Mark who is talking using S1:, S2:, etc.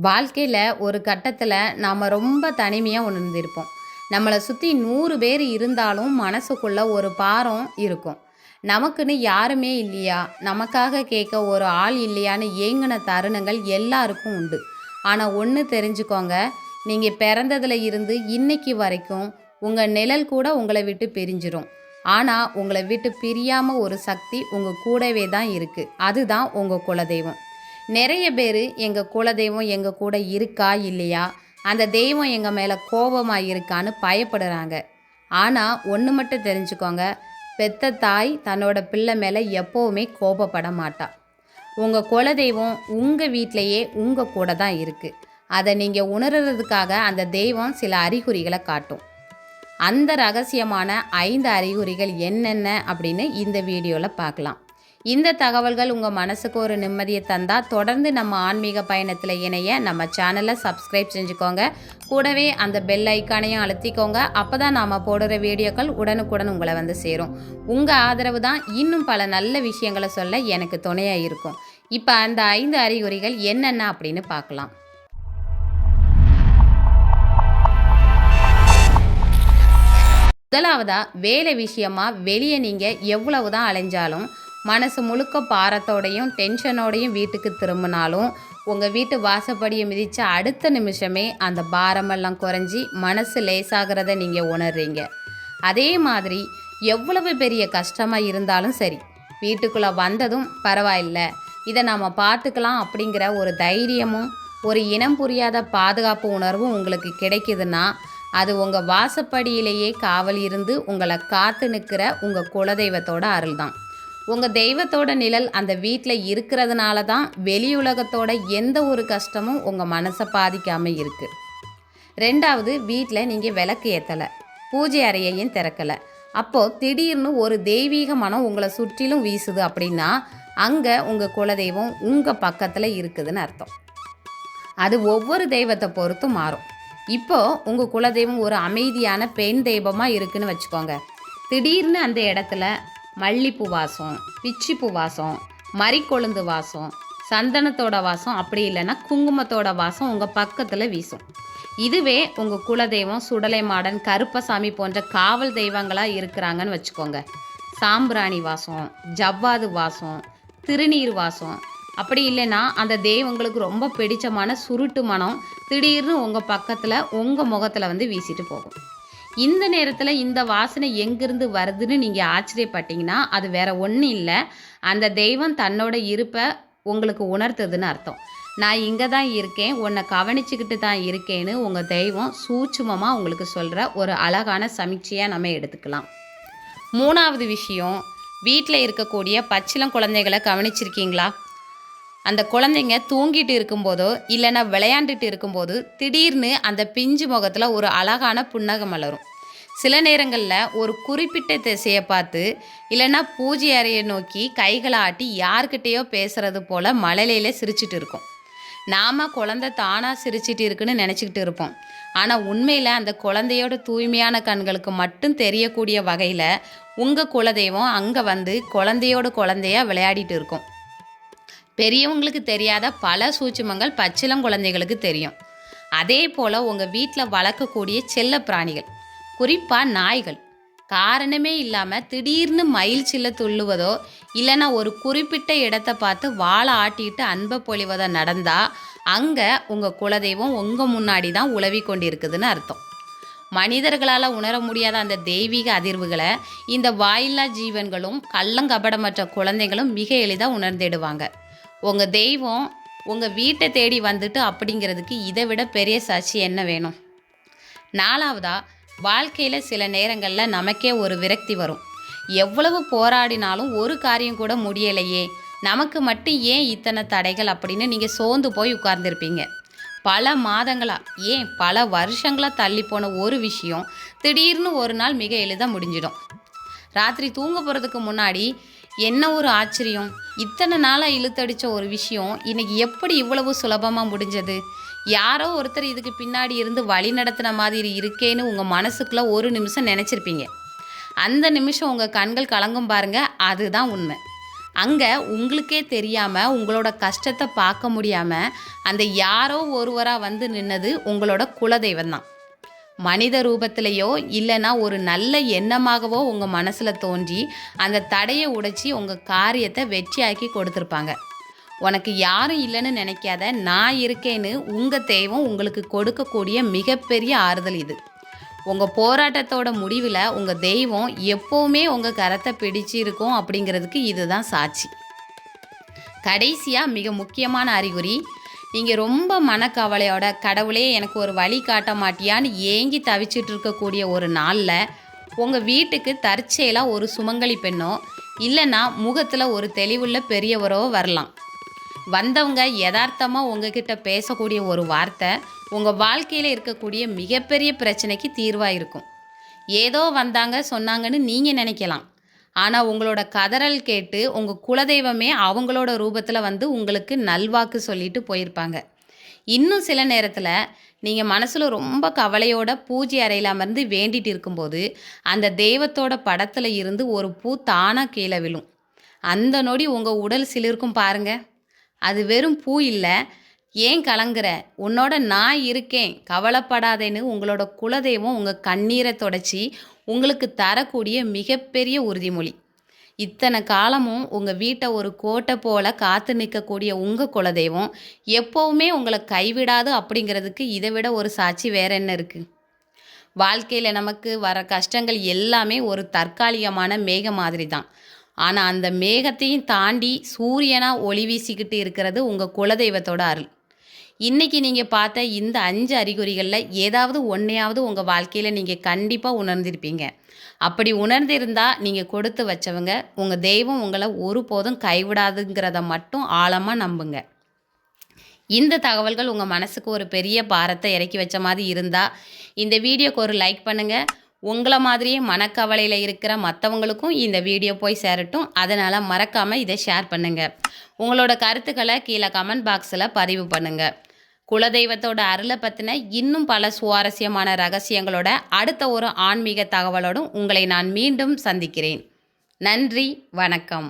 S1: வாழ்க்கையில் ஒரு கட்டத்தில் நாம் ரொம்ப தனிமையாக உணர்ந்திருப்போம். நம்மளை சுற்றி 100 பேர் இருந்தாலும் மனசுக்குள்ள ஒரு பாரம் இருக்கும். நமக்குன்னு யாருமே இல்லையா, நமக்காக கேட்க ஒரு ஆள் இல்லையான்னு ஏங்கின தருணங்கள் எல்லாருக்கும் உண்டு. ஆனால் ஒன்று தெரிஞ்சுக்கோங்க, நீங்கள் பிறந்ததுல இருந்து இன்னைக்கு வரைக்கும் உங்கள் நிழல் கூட உங்களை விட்டு பிரிஞ்சிரும். ஆனால் உங்களை விட்டு பிரியாமல் ஒரு சக்தி உங்கள் கூடவே தான் இருக்குது. அதுதான் உங்கள் குலதெய்வம். நிறைய பேர் எங்கள் குலதெய்வம் எங்கள் கூட இருக்கா இல்லையா, அந்த தெய்வம் எங்கள் மேலே கோபமாக இருக்கான்னு பயப்படுறாங்க. ஆனால் ஒன்று மட்டும் தெரிஞ்சுக்கோங்க, பெத்த தாய் தன்னோட பிள்ளை மேலே எப்போவுமே கோபப்பட மாட்டா. உங்கள் குலதெய்வம் உங்கள் வீட்டிலையே உங்கள் கூட தான் இருக்குது. அதை நீங்கள் உணர்றதுக்காக அந்த தெய்வம் சில அறிகுறிகளை காட்டும். அந்த ரகசியமான 5 அறிகுறிகள் என்னென்ன அப்படின்னு இந்த வீடியோவில் பார்க்கலாம். இந்த தகவல்கள் உங்கள் மனசுக்கு ஒரு நிம்மதியை தந்தால் தொடர்ந்து நம்ம ஆன்மீக பயணத்தில் இணைய நம்ம சேனலை சப்ஸ்கிரைப் செஞ்சுக்கோங்க. கூடவே அந்த பெல் ஐக்கானையும் அழுத்திக்கோங்க. அப்போ தான் நாம் போடுற வீடியோக்கள் உடனுக்குடன் உங்களை வந்து சேரும். உங்கள் ஆதரவு தான் இன்னும் பல நல்ல விஷயங்களை சொல்ல எனக்கு துணையாக இருக்கும். இப்போ அந்த 5 அறிகுறிகள் என்னென்ன அப்படின்னு பார்க்கலாம். முதலாவதா, வேலை விஷயமா வெளியே நீங்கள் எவ்வளவு தான் அலைஞ்சாலும் மனசு முழுக்க பாரத்தோடையும் டென்ஷனோடையும் வீட்டுக்கு திரும்பினாலும் உங்கள் வீட்டு வாசப்படியை மிதித்த அடுத்த நிமிஷமே அந்த பாரமெல்லாம் குறைஞ்சி மனசு லேசாகிறத நீங்கள் உணர்றீங்க. அதே மாதிரி எவ்வளவு பெரிய கஷ்டமாக இருந்தாலும் சரி, வீட்டுக்குள்ளே வந்ததும் பரவாயில்ல, இதை நாம் பார்த்துக்கலாம் அப்படிங்கிற ஒரு தைரியமும் ஒரு இனம் புரியாத பாதுகாப்பு உணர்வும் உங்களுக்கு கிடைக்குதுன்னா அது உங்கள் வாசப்படியிலேயே காவல் இருந்து உங்களை காத்து நிற்கிற உங்கள் குலதெய்வத்தோட அருள் தான். உங்கள் தெய்வத்தோட நிழல் அந்த வீட்டில் இருக்கிறதுனால தான் வெளியுலகத்தோட எந்த ஒரு கஷ்டமும் உங்கள் மனசை பாதிக்காமல் இருக்குது. 2வது, வீட்டில் நீங்கள் விளக்கு ஏற்றலை, பூஜை அறையையும் திறக்கலை, அப்போது திடீர்னு ஒரு தெய்வீக மனம் உங்களை சுற்றிலும் வீசுது அப்படின்னா அங்கே உங்கள் குலதெய்வம் உங்கள் பக்கத்தில் இருக்குதுன்னு அர்த்தம். அது ஒவ்வொரு தெய்வத்தை பொறுத்தும் மாறும். இப்போது உங்கள் குலதெய்வம் ஒரு அமைதியான பெண் தெய்வமாக இருக்குன்னு வச்சுக்கோங்க. திடீர்னு அந்த இடத்துல மல்லிப்பூ வாசம், பிச்சிப்பூ வாசம், மறிக்கொழுந்து வாசம், சந்தனத்தோட வாசம், அப்படி இல்லைன்னா குங்குமத்தோட வாசம் உங்கள் பக்கத்தில் வீசும். இதுவே உங்கள் குலதெய்வம் சுடலை மாடன், கருப்பசாமி போன்ற காவல் தெய்வங்களாக இருக்கிறாங்கன்னு வச்சுக்கோங்க. சாம்பிராணி வாசம், ஜவ்வாது வாசம், திருநீர் வாசம், அப்படி இல்லைன்னா அந்த தெய்வங்களுக்கு ரொம்ப பிடிச்சமான சுருட்டு மனம் திடீர்னு உங்கள் பக்கத்தில் உங்கள் முகத்தில் வந்து வீசிட்டு போகும். இந்த நேரத்தில் இந்த வாசனை எங்கிருந்து வருதுன்னு நீங்கள் ஆச்சரியப்பட்டீங்கன்னா அது வேற ஒன்றும் இல்லை, அந்த தெய்வம் தன்னோட இருப்பை உங்களுக்கு உணர்த்துதுன்னு அர்த்தம். நான் இங்கே தான் இருக்கேன், உன்னை கவனிச்சுக்கிட்டு தான் இருக்கேன்னு உங்கள் தெய்வம் சூட்சுமமாக உங்களுக்கு சொல்கிற ஒரு அழகான சமீட்சையாக நம்ம எடுத்துக்கலாம். 3வது விஷயம், வீட்டில் இருக்கக்கூடிய பச்சிளம் குழந்தைகளை கவனிச்சிருக்கீங்களா? அந்த குழந்தைங்க தூங்கிட்டு இருக்கும்போதோ இல்லைன்னா விளையாண்டுட்டு இருக்கும்போது திடீர்னு அந்த பிஞ்சு முகத்தில் ஒரு அழகான புன்னகை மலரும். சில நேரங்களில் ஒரு குறிப்பிட்ட திசையை பார்த்து இல்லைன்னா பூஜை அறையை நோக்கி கைகளை ஆட்டி யார்கிட்டேயோ பேசுகிறது போல் மழலையில சிரிச்சிட்டு இருக்கும். நாம் குழந்தை தானாக சிரிச்சிட்டு இருக்குன்னு நினச்சிக்கிட்டு இருப்போம். ஆனால் உண்மையில் அந்த குழந்தையோட தூய்மையான கண்களுக்கு மட்டும் தெரியக்கூடிய வகையில் உங்கள் குலதெய்வம் அங்கே வந்து குழந்தையோட குழந்தையாக விளையாடிட்டு இருக்கும். பெரியவங்களுக்கு தெரியாத பல சூட்சுமங்கள் பச்சிளம் குழந்தைகளுக்கு தெரியும். அதே போல் உங்கள் வீட்டில் வளர்க்கக்கூடிய செல்ல பிராணிகள், குறிப்பாக நாய்கள், காரணமே இல்லாமல் திடீர்னு மயில் சில்ல துள்ளுவதோ இல்லைன்னா ஒரு குறிப்பிட்ட இடத்தை பார்த்து வாழை ஆட்டிட்டு அன்பை பொழிவதோ நடந்தால் அங்கே உங்கள் குலதெய்வம் உங்கள் முன்னாடி தான் உலவி கொண்டிருக்குதுன்னு அர்த்தம். மனிதர்களால் உணர முடியாத அந்த தெய்வீக அதிர்வுகளை இந்த வாயில்லா ஜீவன்களும் கள்ளங்கபடமற்ற குழந்தைகளும் மிக எளிதாக உணர்ந்திடுவாங்க. உங்கள் தெய்வம் உங்கள் வீட்டை தேடி வந்துட்டு அப்படிங்கிறதுக்கு இதை விட பெரிய சாட்சி என்ன வேணும்? 4வதா, வாழ்க்கையில் சில நேரங்களில் நமக்கே ஒரு விரக்தி வரும். எவ்வளவு போராடினாலும் ஒரு காரியம் கூட முடியலையே, நமக்கு மட்டும் ஏன் இத்தனை தடைகள் அப்படின்னு நீங்கள் சோர்ந்து போய் உட்கார்ந்துருப்பீங்க. பல மாதங்களாக ஏன் பல வருஷங்களாக தள்ளி போன ஒரு விஷயம் திடீர்னு ஒரு நாள் மிக எளிதாக முடிஞ்சிடும். ராத்திரி தூங்க போகிறதுக்கு முன்னாடி என்ன ஒரு ஆச்சரியம், இத்தனை நாளாக இழுத்தடித்த ஒரு விஷயம் இன்றைக்கி எப்படி இவ்வளவு சுலபமாக முடிஞ்சது, யாரோ ஒருத்தர் இதுக்கு பின்னாடி இருந்து வழி நடத்தின மாதிரி இருக்கேன்னு உங்கள் மனசுக்குள்ளே ஒரு நிமிஷம் நினச்சிருப்பீங்க. அந்த நிமிஷம் உங்கள் கண்கள் கலங்கும் பாருங்கள், அதுதான் உண்மை. அங்கே உங்களுக்கே தெரியாமல் உங்களோட கஷ்டத்தை பார்க்க முடியாமல் அந்த யாரோ ஒருவராக வந்து நின்னது உங்களோட குலதெய்வம் தான். மனித ரூபத்திலேயோ இல்லைன்னா ஒரு நல்ல எண்ணமாகவோ உங்கள் மனசில் தோன்றி அந்த தடையை உடைச்சி உங்கள் காரியத்தை வெற்றியாக்கி கொடுத்துருப்பாங்க. உனக்கு யாரும் இல்லைன்னு நினைக்காத, நான் இருக்கேன்னு உங்கள் தெய்வம் உங்களுக்கு கொடுக்கக்கூடிய மிகப்பெரிய ஆறுதல் இது. உங்கள் போராட்டத்தோட முடிவில் உங்கள் தெய்வம் எப்போவுமே உங்கள் கரத்தை பிடிச்சி இருக்கும் அப்படிங்கிறதுக்கு இதுதான் சாட்சி. கடைசியாக மிக முக்கியமான அறிகுறி, நீங்கள் ரொம்ப மனக்கவலையோட கடவுளே எனக்கு ஒரு வழி காட்ட மாட்டியான்னு ஏங்கி தவிச்சிட்டு இருக்கக்கூடிய ஒரு நாளில் உங்கள் வீட்டுக்கு தற்செயலாக ஒரு சுமங்கலி பெண்ணோ இல்லைன்னா முகத்தில் ஒரு தெளிவுள்ள பெரியவரோ வரலாம். வந்தவங்க யதார்த்தமாக உங்ககிட்ட பேசக்கூடிய ஒரு வார்த்தை உங்கள் வாழ்க்கையில் இருக்கக்கூடிய மிகப்பெரிய பிரச்சனைக்கு தீர்வாக இருக்கும். ஏதோ வந்தாங்க சொன்னாங்கன்னு நீங்கள் நினைக்கலாம். ஆனால் உங்களோட கதறல் கேட்டு உங்கள் குலதெய்வமே அவங்களோட ரூபத்தில் வந்து உங்களுக்கு நல்வாக்கு சொல்லிட்டு போயிருப்பாங்க. இன்னும் சில நேரத்தில் நீங்கள் மனசில் ரொம்ப கவலையோட பூஜை அறையில் அமர்ந்து வேண்டிட்டு இருக்கும்போது அந்த தெய்வத்தோட படத்தில் இருந்து ஒரு பூ தானாக கீழே விழும். அந்த நொடி உங்கள் உடல் சிலிர்க்கும் பாருங்க. அது வெறும் பூ இல்லை. ஏன் கலங்குற, உன்னோட நான் இருக்கேன், கவலைப்படாதேன்னு உங்களோட குலதெய்வம் உங்கள் கண்ணீரை தொடச்சி உங்களுக்கு தரக்கூடிய மிகப்பெரிய உறுதிமொழி. இத்தனை காலமும் உங்கள் வீட்டை ஒரு கோட்டை போல் காத்து நிற்கக்கூடிய உங்கள் குலதெய்வம் எப்போவுமே உங்களை கைவிடாது அப்படிங்கிறதுக்கு இதை விட ஒரு சாட்சி வேற என்ன இருக்குது? வாழ்க்கையில் நமக்கு வர கஷ்டங்கள் எல்லாமே ஒரு தற்காலிகமான மேகம் மாதிரி தான். ஆனால் அந்த மேகத்தையும் தாண்டி சூரியனாக ஒளி வீசிக்கிட்டு இருக்கிறது உங்கள் குலதெய்வத்தோட அருள். இன்றைக்கி நீங்கள் பார்த்த இந்த 5 அறிகுறிகளில் ஏதாவது ஒன்றையாவது உங்கள் வாழ்க்கையில் நீங்கள் கண்டிப்பாக உணர்ந்திருப்பீங்க. அப்படி உணர்ந்திருந்தால் நீங்கள் கொடுத்து வச்சவங்க, உங்கள் தெய்வம் உங்களை ஒருபோதும் கைவிடாதுங்கிறத மட்டும் ஆழமாக நம்புங்க. இந்த தகவல்கள் உங்கள் மனசுக்கு ஒரு பெரிய பாரத்தை இறக்கி வச்ச மாதிரி இருந்தால் இந்த வீடியோக்கு ஒரு லைக் பண்ணுங்கள். உங்களை மாதிரியே மனக்கவலையில் இருக்கிற மற்றவங்களுக்கும் இந்த வீடியோ போய் சேரட்டும். அதனால் மறக்காமல் இதை ஷேர் பண்ணுங்கள். உங்களோட கருத்துக்களை கீழே கமெண்ட் பாக்ஸில் பதிவு பண்ணுங்கள். குலதெய்வத்தோட அருளை பற்றின இன்னும் பல சுவாரஸ்யமான ரகசியங்களோட அடுத்த ஒரு ஆன்மீக தகவலோடும் உங்களை நான் மீண்டும் சந்திக்கிறேன். நன்றி, வணக்கம்.